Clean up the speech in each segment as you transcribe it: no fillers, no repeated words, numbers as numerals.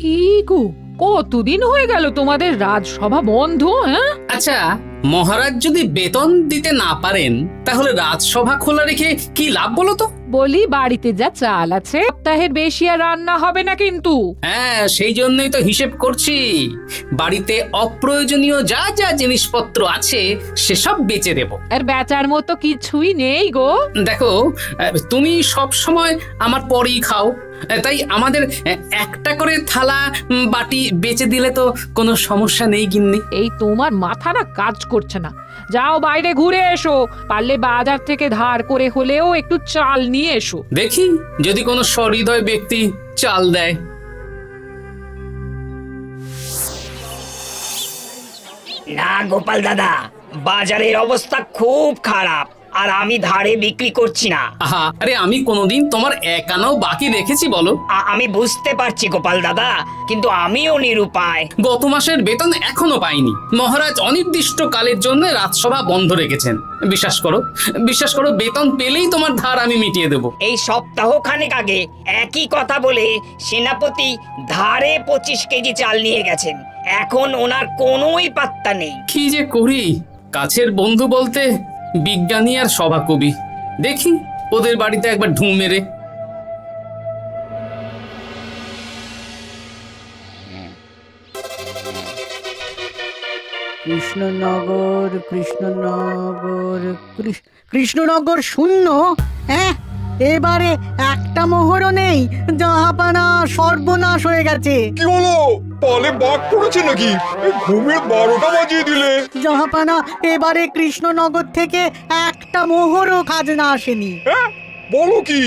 কি গো, কতদিন হয়ে গেল তোমাদের রাজসভা বন্ধ? হ্যাঁ, আচ্ছা, মহারাজ যদি বেতন দিতে না পারেন তাহলে রাজসভা খোলা রেখে কি লাভ বলো তো? বলি বাড়িতে যা চাল আছে সপ্তাহের বেশি আর রান্না হবে না কিন্তু। হ্যাঁ, সেই জন্যই তো হিসেব করছি। বাড়িতে অপ্রয়োজনীয় যা যা জিনিসপত্র আছে সেসব বেচে দেব। আর বেচার মতো কিছুই নেই গো। দেখো, তুমি সব সময় আমার পরেই খাও, তাই আমাদের একটা করে থালা বাটি বেচে দিলে তো কোনো সমস্যা নেই গিন্নি। এই তোমার মাথা না কাজ করছে না। যাও বাইরে ঘুরে এসো, পারলে বাজার থেকে ধার করে হলেও একটু চাল নিয়ে এসো। দেখি যদি কোনো সহৃদয় ব্যক্তি চাল দেয়। না গোপাল দাদা, বাজারের অবস্থা খুব খারাপ, আর আমি ধারে বিক্রি করছি না। আহা, আরে আমি কোনোদিন তোমার একানাও বাকি রেখেছি বলো? আমি বুঝতে পারছি গোপাল দাদা, কিন্তু আমিও নিরুপায়। গত মাসের বেতন এখনো পাইনি। মহারাজ অনির্দিষ্ট কালের জন্য রাজসভা বন্ধ রেখেছেন। বিশ্বাস করো, বিশ্বাস করো, বেতন পেলেই তোমার ধার আমি মিটিয়ে দেব। এই সপ্তাহ খানেক আগে একই কথা বলে সেনাপতি ধারে 25 কেজি চাল নিয়ে গেছেন। এখন ওনার কোনোই পাত্তা নেই। কি যে করি, কাছের বন্ধু বলতে বিজ্ঞানী আর সভাকবি। দেখি ওদের বাড়িতে একবার ঢুঁ মেরে। কৃষ্ণনগর কৃষ্ণনগর কৃষ্ণনগর শূন্য। হ্যাঁ, এবারে একটা মোহরও নেই। জাহাপানা সর্বনাশ হয়ে গেছে। কি হলো? পালে বাঘ পড়েছে নাকি? এই ঘুমের 12টা বাজিয়ে দিলে। জাহাপানা, এবারে কৃষ্ণনগর থেকে একটা মোহরও খাজনা আসেনি। হ্যাঁ, বলো কি?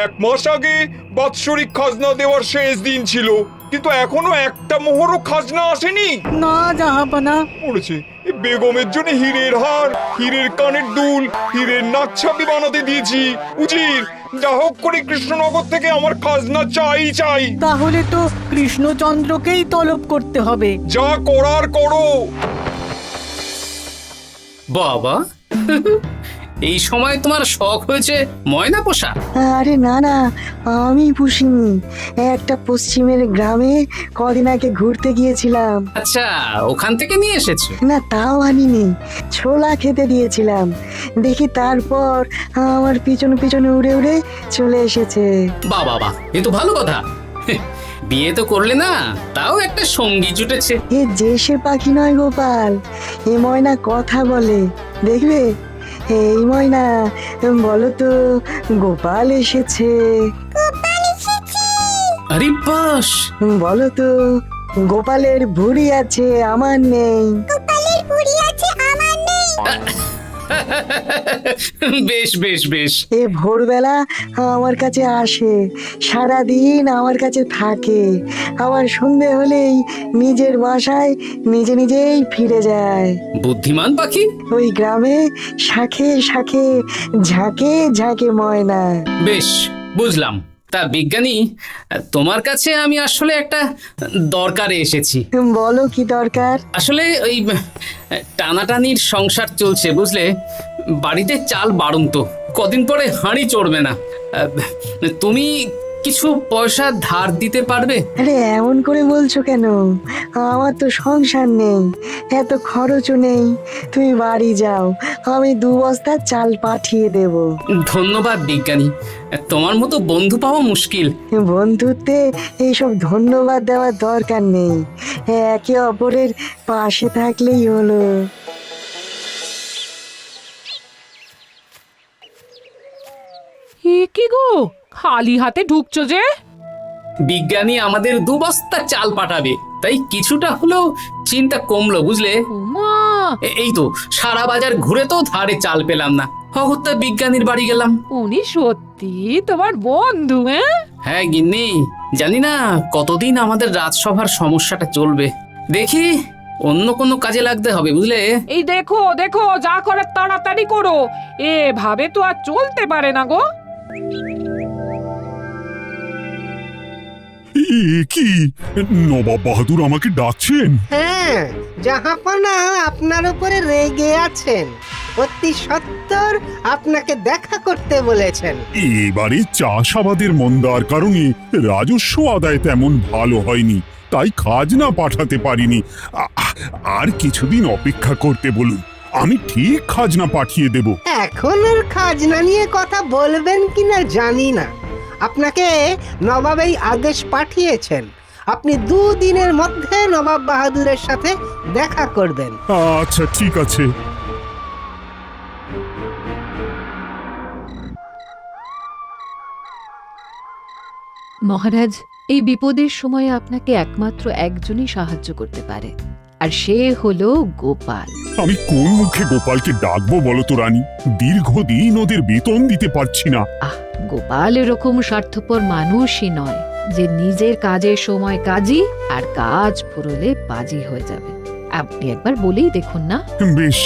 1 মাস আগে বাৎসরিক খাজনা দেওয়ার শেষ দিন ছিল, কিন্তু এখনো একটা মোহরও খাজনা আসেনি। না জাহাপানা। পড়েছে এই বেগমের জন্য হীরের হার, হীরের কানের দুল, হীরের নাকছাবি বানাতে দিয়েছি। উজির, যা হোক করে কৃষ্ণনগর থেকে আমার খাজনা চাই চাই। তাহলে তো কৃষ্ণচন্দ্রকেই তলব করতে হবে। যা করার করো। বাবা, এই সময় তোমার শখ হয়েছে ময়না পোষা? আরে না না, আমি পুষিনি। একটা পশ্চিমের গ্রামে কদিন আগে ঘুরতে গিয়েছিলাম। আচ্ছা, ওখান থেকে নিয়ে এসেছো? না, তাও আনিনি, ছোলা খেতে দিয়েছিলাম। দেখি তারপর আমার পিছনে পিছনে উড়ে উড়ে চলে এসেছে। বাহ বাহ বাহ, এ তো ভালো কথা। বিয়ে তো করলে না, তাও একটা সঙ্গী জুটেছে। এ যে সে পাখি নয় গোপাল, এ ময়না কথা বলে, দেখবে। এই ময়না, বলো তো গোপাল এসেছে। আরে বাস, বলো তো গোপালের ভুঁড়ি আছে আমার নেই। বেশ বেশ বেশ। এ ভোরবেলা আমার কাছে আসে, সারাদিন আমার কাছে থাকে, আবার সন্ধে হলেই নিজের বাসায় নিজে নিজেই ফিরে যায়। বুদ্ধিমান পাখি। ওই গ্রামে শাখে শাখে ঝাঁকে ঝাঁকে ময়না। বেশ, বুঝলাম। তা বিজ্ঞানী, তোমার কাছে আমি আসলে একটা দরকারে এসেছি। বলো কি দরকার? আসলে ওই টানাটানির সংসার চলছে, বুঝলে। বাড়িতে চাল বাড়ন্ত, কদিন পরে হাঁড়ি চড়বে না। তুমি কিছু পয়সা ধার দিতে পারবে? আরে এমন করে বলছো কেন? আমার তো সংসার নেই, এত খরচও নেই। তুমি বাড়ি যাও, আমি 2 বস্তা চাল পাঠিয়ে দেব। ধন্যবাদ বিজ্ঞানী, তোমার মতো বন্ধু পাওয়া মুশকিল। বন্ধুত্বে এইসব ধন্যবাদ দেওয়ার দরকার নেই, একে অপরের পাশে থাকলেই হলো। এ কি গো, খালি হাতে ঢুকছো যে? বিজ্ঞানী আমাদের 2 বস্তা চাল পাঠাবে, তাই কিছুটা হলেও চিন্তা কমলো, বুঝলে। ওমা, এই তো সারা বাজার ঘুরে তো ধারে চাল পেলাম না, অগত্যা বিজ্ঞানীর বাড়ি গেলাম। উনি সত্যি তোমার বন্ধু? হ্যাঁ গিন্নি, জানি না কতদিন আমাদের রাজসভার সমস্যাটা চলবে। দেখি অন্য কোনো কাজে লাগতে হবে, বুঝলে। এই দেখো দেখো, যা করার তাড়াতাড়ি করো, এভাবে তো আর চলতে পারে না গো। কি নবাব বাহাদুর আমাকে ডাকছেন? হ্যাঁ, জাহাপনা আপনার উপরে রেগে আছেন। অতি সত্বর আপনাকে দেখা করতে বলেছেন। এবারে চাষাবাদের মন্দার কারণে রাজস্ব আদায় তেমন ভালো হয়নি, তাই খাজনা পাঠাতে পারিনি। আর কিছুদিন অপেক্ষা করতে বলুন, আমি ঠিক খাজনা পাঠিয়ে দেব। এখন আর খাজনা নিয়ে কথা বলবেন কিনা জানি না। আপনাকে নবাব এই আদেশ পাঠিয়েছেন, আপনি 2 দিনের মধ্যে নবাব বাহাদুরের সাথে দেখা করবেন। আচ্ছা ঠিক আছে। মহারাজ, এই বিপদের সময়ে আপনাকে একমাত্র একজনই সাহায্য করতে পারে, আর সে হলো গোপাল। আমি কোন মুখে গোপালকে ডাকবো বলো তো রানী? দীর্ঘদিন ওদের বেতন দিতে পারছি না। গোপাল এরকম স্বার্থপর মানুষই নয় যে নিজের কাজের সময় কাজী আর কাজ ফুরলে বাজি হয়ে যাবে। আপনি একবার বলেই দেখুন না। বেশ,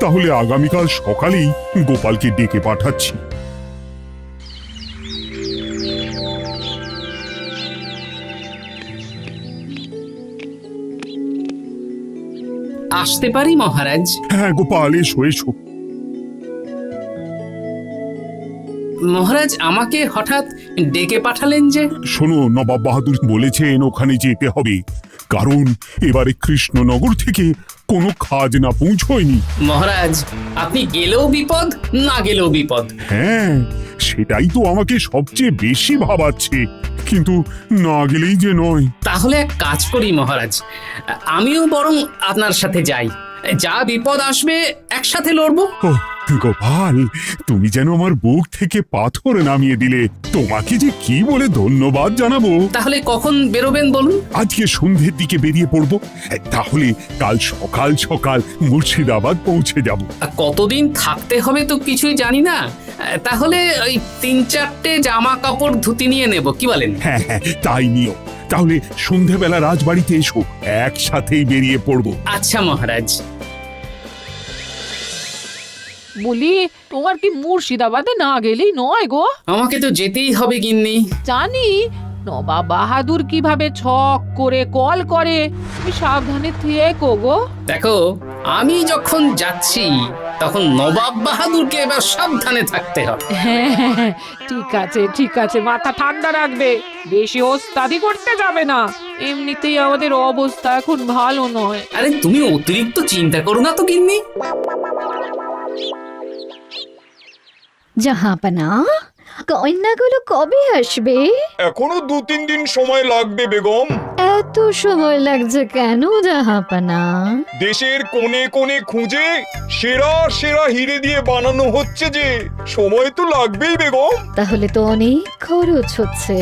তাহলে আগামীকাল সকালেই গোপালকে ডেকে পাঠাচ্ছি। আসতে পারি মহারাজ? হ্যাঁ গোপাল, এসো এসো। মহারাজ আমাকে হঠাৎ ডেকে পাঠালেন যে? শোনো, নবাব বাহাদুর বলেছেন ওখানে যেতে হবে, কারণ এবারে কৃষ্ণনগর থেকে কোনো খাজনা পৌঁছয়নি। মহারাজ, আপনি গেলেও বিপদ, না গেলেও বিপদ। হ্যাঁ, সেটাই তো আমাকে সবচেয়ে বেশি ভাবাচ্ছে, কিন্তু না গেলেই যে নয়। তাহলে এক কাজ করি মহারাজ, আমিও বরং আপনার সাথে যাই। যা বিপদ আসবে একসাথে লড়বো। ও গোপাল, তুমি যেন আমার বুক থেকে পাথর নামিয়ে দিলে। তোমাকে যে কি বলে ধন্যবাদ জানাবো। তাহলে কখন বেরোবেন বলুন? আজকে সন্ধ্যের দিকে বেরিয়ে পড়বো, তাহলে কাল সকাল সকাল মুর্শিদাবাদ পৌঁছে যাব। কতদিন থাকতে হবে তো কিছুই জানি না, তাহলে ওই 3-4টে জামা কাপড় ধুতি নিয়ে নেব, কি বলেন? হ্যাঁ হ্যাঁ, তাই নিও। তাহলে সন্ধ্যাবেলা রাজবাড়িতে এসো, একসাথেই বেরিয়ে পড়বো। আচ্ছা মহারাজ। বলি, তোমার কি মুর্শিদাবাদে না গেলেই নয় গো? আমাকে তো যেতেই হবে গিন্নি। জানি নবাব বাহাদুর কিভাবে ছক করে কল করে, তুমি সাবধানে থেকো গো। দেখো, আমি যখন যাচ্ছি তখন নবাব বাহাদুরকে এবার সাবধানে থাকতে হবে। হ্যাঁ, ঠিক আছে ঠিক আছে, মাথা ঠান্ডা রাখবে, বেশি ওস্তাদি করতে যাবে না। এমনিতেই আমাদের অবস্থা এখন ভালো নয়। আরে তুমি অতিরিক্ত চিন্তা করো না তো গিন্নি। জাহাপনা, কন্যাগুলো কবে আসবে? এখনো 2-3 দিন সময় লাগবে বেগম। এত সময় লাগছে কেন জাহাপনা? দেশের কোণে কোণে খুঁজে সেরা সেরা হিরে দিয়ে বানানো হচ্ছে যে, সময় তো লাগবেই বেগম। তাহলে তো অনেক খরচ হচ্ছে।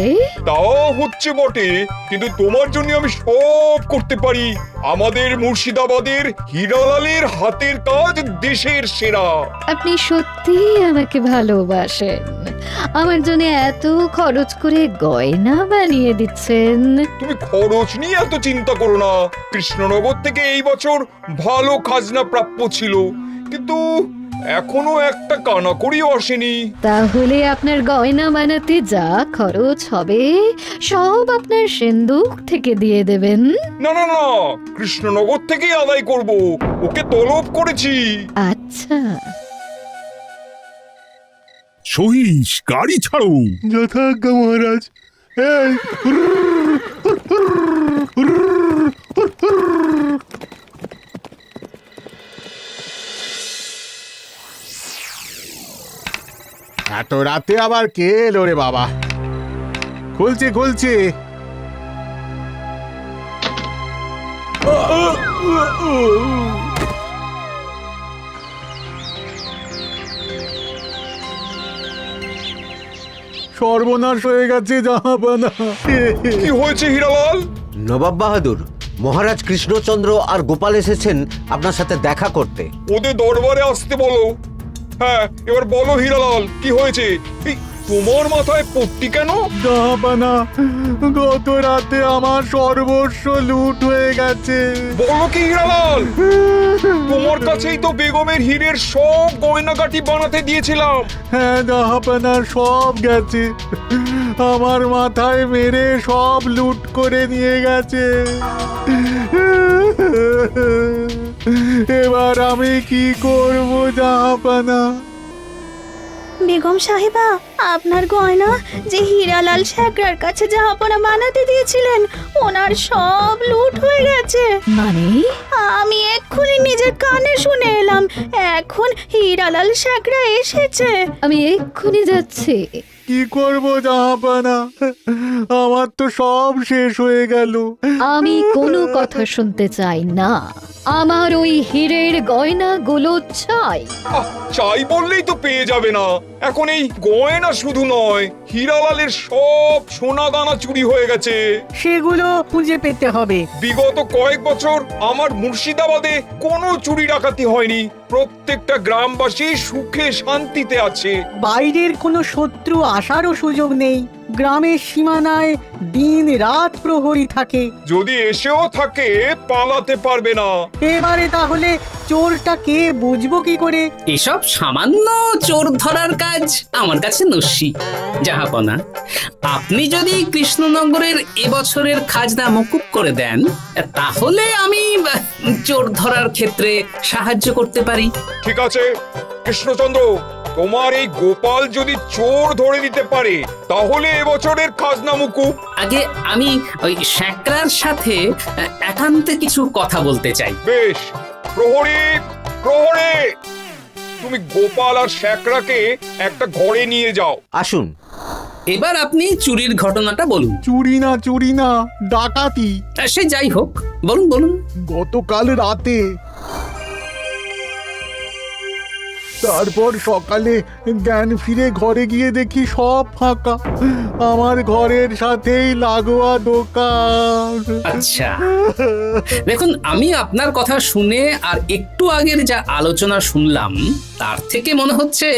তাও হচ্ছে বটে, কিন্তু তোমার জন্য আমি সব করতে পারি। আমাদের মুর্শিদাবাদের হীরালালের হাতের কাজ দেশের সেরা। আপনি সত্যি আমাকে ভালোবাসেন, আমার জন্য এত খরচ করে গয়না বানিয়ে দিচ্ছেন। তুমি খরচ নিয়ে এত চিন্তা করো না। কৃষ্ণনগর থেকে এই বছর ভালো খাজনা প্রাপ্য ছিল, কিন্তু এখনো একটা কানাকড়িও আসেনি। তাহলে আপনার গয়না বানাতে যা খরচ হবে সব আপনার সিন্দুক থেকে দিয়ে দেবেন। না না না, কৃষ্ণনগর থেকেই আদায় করব, ওকে তলব করেছি। আচ্ছা, সহিস, গাড়ি ছাড়ো। যথাজ্ঞা মহারাজ। এই এত রাতে আবার কে এলো রে বাবা? খুলছি খুলছি। সর্বনাশ হয়ে গেছে জাহাপানা। কি হয়েছে হীরালাল? নবাব বাহাদুর, মহারাজ কৃষ্ণচন্দ্র আর গোপাল এসেছেন আপনার সাথে দেখা করতে। ওদের দরবারে আসতে বলো। হ্যাঁ, এবার বলো হীরালাল, কি হয়েছে? এই, তোমার মাথায় পট্টি কেন? জাহাপানা, গত রাতে আমার সর্বস্ব লুট হয়ে গেছে। বলো কি হীরালাল? তোমার কাছেই তো বেগমের হীরের সব গয়নাগাটি বানাতে দিয়েছিলাম। হ্যাঁ জাহাপানা, সব গেছে। আমার মাথায় মেরে সব লুট করে নিয়ে গেছে। এবার আমি কি করব জাহাপানা? বেগম সাহেবা, আপনার গয়না যে হীরালাল শেখরার কাছে জাহাপনা বানাতে দিয়েছিলেন, ওনার সব লুট হয়ে গেছে। মানে? আমি এক্ষুনি নিজের কানে শুনে এলাম, এখন হীরালাল শেখরা এসেছে। আমি এক্ষুনি যাচ্ছি। কি করব জাহাপানা? আমার তো সব শেষ হয়ে গেল। আমি কোনো কথা শুনতে চাই না, আমার ওই হীরের গয়নাগুলো চাই। চাই বললেই তো পেয়ে যাবে না। এখন এই গয়না শুধু নয়, হীরালালের সব সোনা দানা চুরি হয়ে গেছে। সেগুলো খুঁজে পেতে হবে। বিগত কয়েক বছর আমার মুর্শিদাবাদে কোনো চুরি ডাকাতি হয়নি। প্রত্যেকটা গ্রামবাসী সুখে শান্তিতে আছে। বাইরের কোনো শত্রু আসারও সুযোগ নেই। গ্রামের সীমানায় দিন রাত প্রহরী থাকে। যদি এসেও থাকে পালাতে পারবে না। এবারে তাহলে চোরটা কে বুঝবো কি করে? এসব সামান্য চোর ধরার কাজ আমার কাছে নস্যি। জাহাপনা, আপনি যদি কৃষ্ণনগরের এবছরের খাজনা মকুব করে দেন, তাহলে আমি চোর ধরার ক্ষেত্রে সাহায্য করতে পারি। ঠিক আছে কৃষ্ণচন্দ্র, তোমার এই গোপাল যদি চোর ধরে দিতে পারে তাহলে এবছরের খাজনা মুকুব। আগে আমি ওই শেখরার সাথে একান্তে কিছু কথা বলতে চাই। বেশ, প্রহরী প্রহরী, তুমি গোপাল আর শেখরাকে একটা ঘরে নিয়ে যাও। আসুন। এবার আপনি চুরির ঘটনাটা বলুন। চুরি না, ডাকাতি। সে যাই হোক, বলুন বলুন। গতকাল রাতে, তারপর সকালে জ্ঞান ফিরে ঘরে গিয়ে দেখি সব ফাঁকা। আমার ঘরের সাথেই লাগোয়া দোকান। আচ্ছা, দেখুন, আমি আপনার কথা শুনে আর একটু আগের যা আলোচনা শুনলাম, তার থেকে মনে হচ্ছে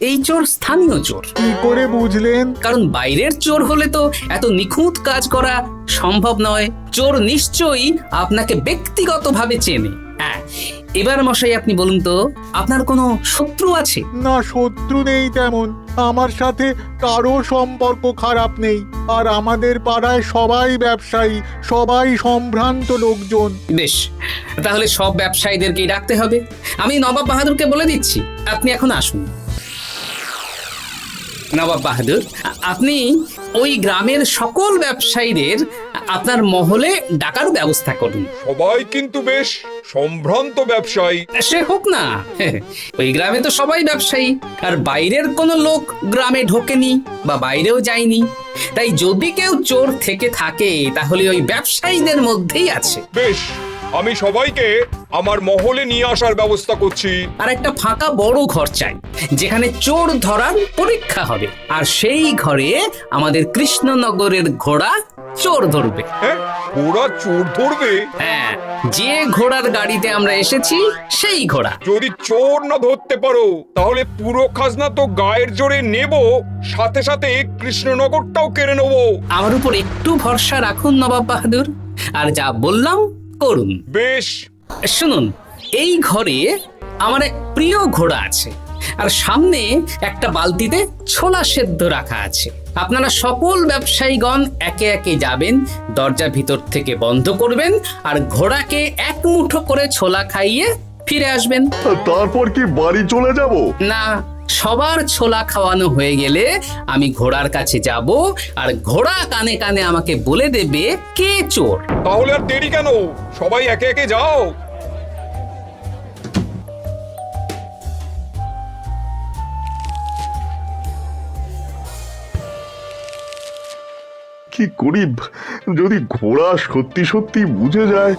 এই চোর স্থানীয় চোর। কি করে বুঝলেন? কারণ বাইরের চোর হলে তো এত নিখুঁত কাজ করা সম্ভব নয়। চোর নিশ্চয়ই আপনাকে ব্যক্তিগতভাবে চেনে। হ্যাঁ, এবার মশাই আপনি বলুন তো, আপনার কোনো শত্রু আছে? না, শত্রু নেই তেমন। আমার সাথে কারো সম্পর্ক খারাপ নেই। আর আমাদের পাড়ায় সবাই ব্যবসায়ী, সবাই সম্ভ্রান্ত লোকজন। বেশ, তাহলে সব ব্যবসায়ীদেরকেই ডাকতে হবে। আমি নবাব বাহাদুরকে বলে দিচ্ছি, আপনি এখন আসুন। নবাব বাহাদুর, আপনি ওই গ্রামের সকল ব্যবসায়ীদের আপনার মহলে ডাকার ব্যবস্থা করুন। সবাই কিন্তু বেশ সম্ভ্রান্ত ব্যবসায়ী। সে হোক না, ওই গ্রামে তো সবাই ব্যবসায়ী, আর বাইরের কোনো লোক গ্রামে ঢোকেনি বা বাইরেও যায়নি। তাই যদি কেউ চোর থেকে থাকে তাহলে ওই ব্যবসায়ীদের মধ্যেই আছে। বেশ, আমি সবাইকে আমার মহলে নিয়ে আসার ব্যবস্থা করছি। আর একটা ফাঁকা বড় ঘর চাই, যেখানে চোর ধরার পরীক্ষা হবে। আর সেই ঘরে আমাদের কৃষ্ণনগরের ঘোড়া চোর ধরবে। হ্যাঁ, ঘোড়া চোর ধরবে? হ্যাঁ, যে ঘোড়ার গাড়িতে আমরা এসেছি সেই ঘোড়া। যদি চোর না ধরতে পারো তাহলে পুরো খাজনা তো গায়ের জোরে নেব, সাথে সাথে কৃষ্ণনগরটাও কেড়ে নেব। আমার উপর একটু ভরসা রাখুন নবাব বাহাদুর, আর যা বললাম করুন। বেশ, শুনুন, এই ঘরে আমার এক প্রিয় ঘোড়া আছে, আর সামনে একটা বালতিতে ছোলা সেদ্ধ রাখা আছে। আপনারা সকল ব্যবসায়ীগণ একে একে যাবেন, দরজা ভিতর থেকে বন্ধ করবেন, আর ঘোড়াকে এক মুঠো করে ছোলা খাইয়ে ফিরে আসবেন। তারপর কি বাড়ি চলে যাব? না, সবার ছোলা খাওয়ানো হয়ে গেলে আমি ঘোড়ার কাছে যাব, আর ঘোড়া কানে কানে আমাকে বলে দেবে কে চোর। তাহলে আর দেরি কেন, সবাই একে একে যাও। কি করি যদি ঘোড়া সত্যি সত্যি বুঝে যায়?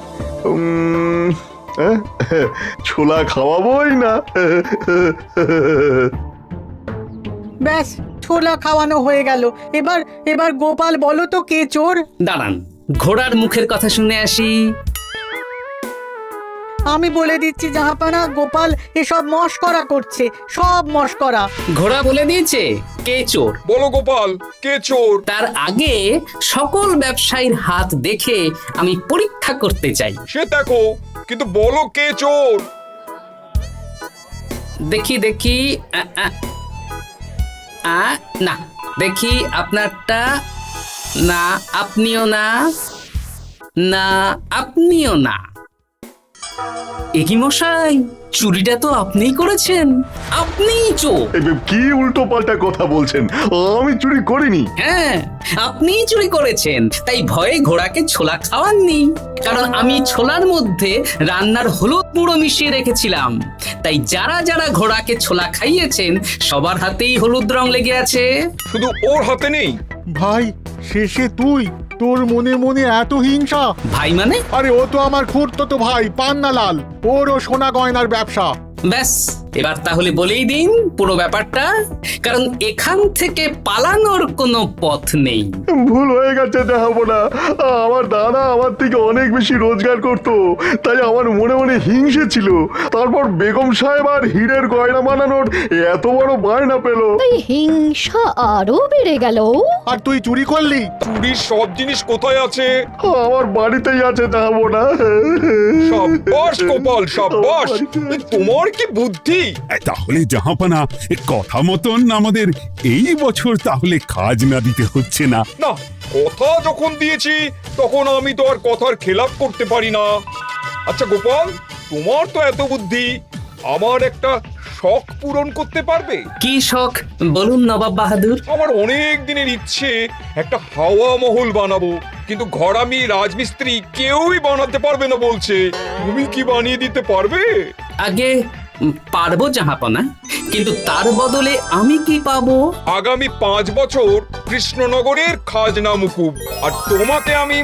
ছোলা খাওয়াবোই না। ব্যাস, ছোলা খাওয়ানো হয়ে গেল। এবার এবার গোপাল বলো তো কে চোর? দাঁড়ান, ঘোড়ার মুখের কথা শুনে আসি। আমি বলে দিচ্ছি জাহাপানা, গোপাল এসব মশকরা করছে, সব মশকরা। ঘোড়া বলে দিয়েছে কে চোর। বলো গোপাল, কে চোর? তার আগে সকল ব্যবসায়ীর হাত দেখে আমি পরীক্ষা করতে চাই। সে দেখো, কিন্তু বলো কে চোর? দেখি দেখি, না, দেখি আপনারটা। না, আপনিও না। না, আপনিও না। একি মশাই, চুরিটা তো আপনিই করেছেন, আপনিই চোর। কি উল্টো পাল্টা কথা বলছেন? আমি চুরি করিনি। হ্যাঁ, আপনিই চুরি করেছেন, তাই ভয়ে ঘোড়াকে ছোলা খাওয়াননি। কারণ আমি ছোলার মধ্যে রান্নার হলুদ গুঁড়ো মিশিয়ে রেখেছিলাম, তাই যারা যারা ঘোড়াকে ছোলা খাইয়েছেন সবার হাতেই হলুদ রং লেগে আছে। শুধু ওর হাতে নেই। ভাই, শেষে তুই? তোর মনে মনে এত হিংসা? ভাই মানে? আরে ও তো আমার খুড়তো ভাই পান্নালাল, ওরও সোনা গয়নার ব্যবসা। ব্যাস, এবার তাহলে বলেই দিন পুরো ব্যাপারটা, কারণ এখান থেকে পালানোর কোনো পথ নেই। ভুল হয়ে গেছে জাহাপনা, আমার দাদা আমার থেকে অনেক বেশি রোজগার করত, তাই আমার মনে মনে হিংসে ছিল। তারপর বেগম সাহেব আর হীরের গয়না বানানোর এত বড় বায়না পেল, তাই হিংসা আরো বেড়ে গেল। আর তুই চুরি করলি? চুরির সব জিনিস কোথায় আছে? আমার বাড়িতেই আছে জাহাপনা। সাব্বাস গোপাল, সাব্বাস। তোমার কি বুদ্ধি! তাহলে জাহাপানা, কথা মতন আমাদের এই বছর তাহলে খাজনা দিতে হচ্ছে না। না, কথা যখন দিয়েছি তখন আমি তো আর কথার খেলাপ করতে পারি না। আচ্ছা গোপাল, তোমার তো এত বুদ্ধি, আমার একটা শখ পূরণ করতে পারবে? কি শখ বলুন নবাব বাহাদুর। আমার অনেক দিনের ইচ্ছে একটা হাওয়া মহল বানাবো, কিন্তু ঘরামি রাজমিস্ত্রি কেউই বানাতে পারবে না বলছে। তুমি কি বানিয়ে দিতে পারবে? আগে পারবো জাহাপনা, কিন্তু তার বদলে আমি কি পাবো? আগামী 5 বছর কৃষ্ণনগরের খাজনা মুকুব, আর তোমাকে আমি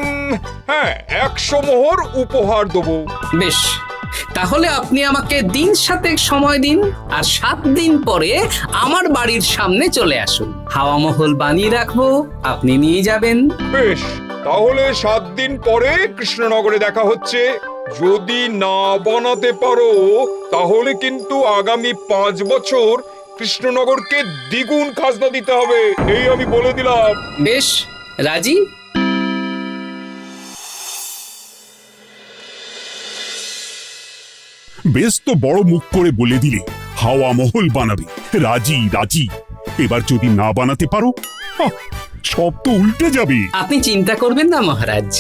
100 মোহর উপহার দেবো। বেশ, তাহলে আপনি আমাকে দিন 7 সময় দিন, আর 7 দিন পরে আমার বাড়ির সামনে চলে আসুন। হাওয়া মহল বানিয়ে রাখবো, আপনি নিয়ে যাবেন। বেশ, তাহলে 7 দিন পরে কৃষ্ণনগরে দেখা হচ্ছে। যদি না বানাতে পারো তাহলে কিন্তু আগামী 5 বছর কৃষ্ণনগরকে দ্বিগুণ খাজনা দিতে হবে, এই আমি বলে দিলাম। বেশ, রাজি। বেশ তো বড় মুখ করে বলে দিলে হাওয়া মহল বানাবে। রাজি রাজি। এবার যদি না বানাতে পারো, সব তো উল্টে যাবে। আপনি চিন্তা করবেন না মহারাজ,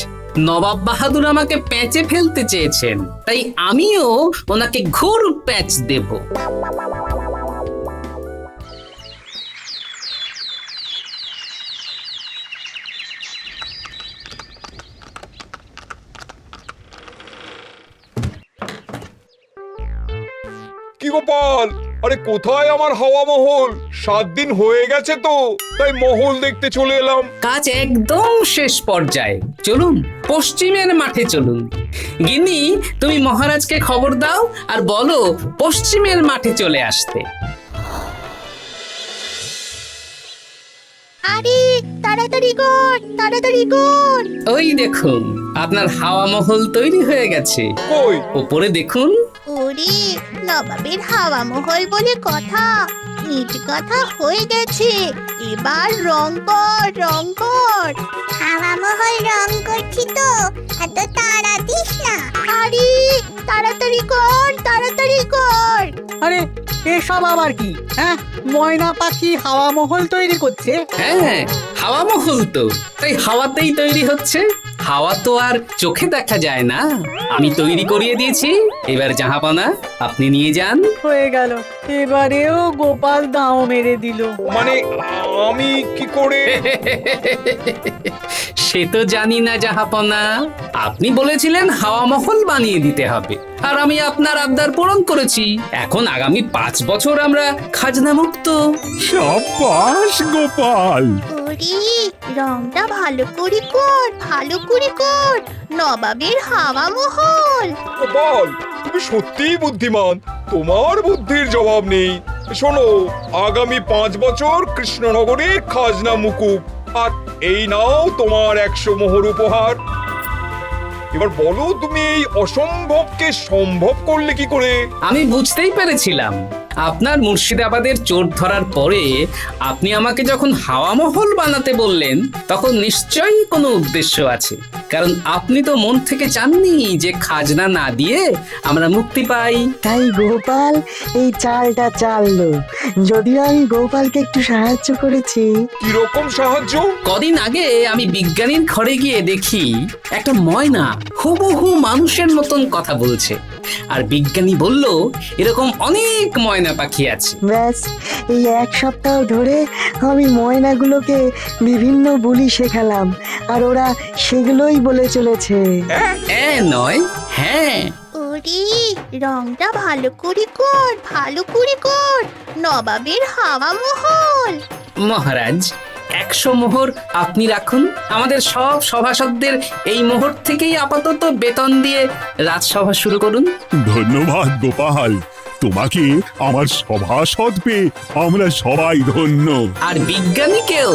নবাব বাহাদুর আমাকে প্যাঁচে ফেলতে চেয়েছেন, তাই আমিও ওনাকে ঘুর প্যাঁচ দেব। কি গোপাল, আরে কোথায় আমার হাওয়া মহল? 7 দিন হয়ে গেছে তো, তাই মহল দেখতে চলে এলাম। কাজ একদম শেষ পর্যায়ে, চলুন পশ্চিমের মাঠে চলুন। গিন্নি, তুমি মহারাজকে খবর দাও আর বলো পশ্চিমের মাঠে চলে আসতে। আরে তাড়াতাড়ি কর, তাড়াতাড়ি কর। ওই দেখুন, আপনার হাওয়া মহল তৈরি হয়ে গেছে। কই? উপরে দেখুন। ওরে, নবাবের হাওয়া মহল বলে কথা, ইট কথা হয়ে গেছে। এবার রং কর, রং কর। হাওয়া মহল রং করছি তো, এত তাড়া দিস না। আরে তাড়াতাড়ি কর, তাড়াতাড়ি কর। আরে এসব আবার কি? ময়না পাখি হাওয়া মহল তৈরি করছে? হ্যাঁ, হাওয়া মহল তো, তাই হাওয়াতেই তৈরি হচ্ছে। হাওয়া তো আর চোখে দেখা যায় না, আমি তৈরি করিয়ে দিয়েছি। এবার জাহাপানা, আপনি নিয়ে যান। হয়ে গেল, এবারেও গোপাল দাও মেরে দিল। মানে আমি কি করে? সে তো জানি না জাহাপনা, আপনি বলেছিলেন হাওয়া মহল বানিয়ে দিতে হবে, আর আমি আপনার আবদার পূরণ করেছি। এখন আগামী 5 বছর আমরা খাজনা মুক্ত। সাব্বাস গোপাল। ওরে, রংটা ভালো করে কর, ভালো করে কর। নবাবের হাওয়া মহল। গোপাল, তুমি সত্যিই বুদ্ধিমান, তোমার বুদ্ধির জবাব নেই। শোনো, আগামী 5 বছর কৃষ্ণনগরের খাজনা মুকুব, আর এই নাও তোমার 100 মোহর উপহার। এবার বলো, তুমি এই অসম্ভবকে সম্ভব করলে কি করে? আমি বুঝতেই পেরেছিলাম, আপনার মুর্শিদাবাদের চোর ধরার পরে আপনি আমাকে যখন হাওয়া মহল বানাতে বললেন, তখন নিশ্চয়ই কোনো উদ্দেশ্য আছে। কারণ আপনি তো মন থেকে চাননি যে খাজনা না দিয়ে আমরা মুক্তি পাই। তাই গোপাল এই চালটা চাললো। যদিও আমি গোপালকে একটু সাহায্য করেছি। কিরকম সাহায্য? কদিন আগে আমি বিজ্ঞানীর ঘরে গিয়ে দেখি একটা ময়না হুবহু মানুষের মতন কথা বলছে। আর বিজ্ঞানী বলল এরকম অনেক ময়না পাখি আছে। ব্যাস এই এক সপ্তাহ ধরে আমি ময়নাগুলোকে বিভিন্ন বুলি শেখালাম আর ওরা সেগুলোই বলে চলেছে। নয়, হ্যাঁ। ওরে রংটা ভালো করে কর, ভালো করে কর, নবাবের হাওয়া মহল। মহারাজ 100 মোহর আপনি রাখুন। আমাদের সব সভাসদদের এই মোহর থেকেই আপাতত বেতন দিয়ে রাজসভা শুরু করুন। ধন্যবাদ গোপাল, তোমাকে আমার সভাসদ পেয়ে আমরা সবাই ধন্য। আর বিজ্ঞানীকেও।